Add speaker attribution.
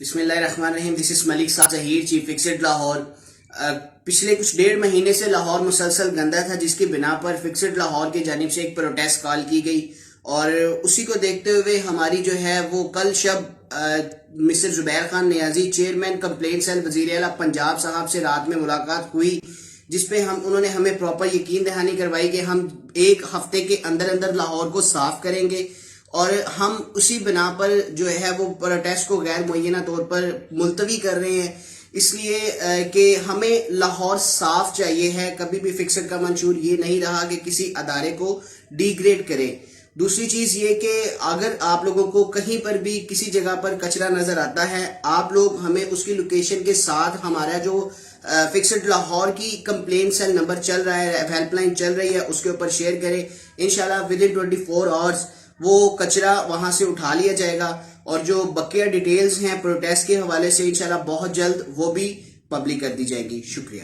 Speaker 1: بسم اللہ الرحمن الرحیم. دس از ملک صاحب ظہیر, چیف فکسڈ لاہور. پچھلے کچھ 1.5 مہینے سے لاہور مسلسل گندا تھا, جس کی بنا پر فکسڈ لاہور کی جانب سے ایک پروٹیسٹ کال کی گئی, اور اسی کو دیکھتے ہوئے ہماری جو ہے وہ کل شب مسٹر زبیر خان نیازی, چیئرمین کمپلین سیل, وزیر اعلیٰ پنجاب صاحب سے رات میں ملاقات ہوئی, جس پہ انہوں نے ہمیں پراپر یقین دہانی کروائی کہ ہم 1 ہفتے کے اندر لاہور کو صاف کریں گے, اور ہم اسی بنا پر جو ہے وہ پروٹیسٹ کو غیر معینہ طور پر ملتوی کر رہے ہیں, اس لیے کہ ہمیں لاہور صاف چاہیے ہے. کبھی بھی فکسڈ کا منشور یہ نہیں رہا کہ کسی ادارے کو ڈی گریڈ کرے. دوسری چیز یہ کہ اگر آپ لوگوں کو کہیں پر بھی کسی جگہ پر کچرا نظر آتا ہے, آپ لوگ ہمیں اس کی لوکیشن کے ساتھ ہمارا جو فکسڈ لاہور کی کمپلین سیل نمبر چل رہا ہے, ہیلپ لائن چل رہی ہے, اس کے اوپر شیئر کریں. انشاءاللہ ودن 24 آورز وہ کچرا وہاں سے اٹھا لیا جائے گا, اور جو بقیہ ڈیٹیلز ہیں پروٹیسٹ کے حوالے سے انشاءاللہ بہت جلد وہ بھی پبلک کر دی جائیں گی. شکریہ.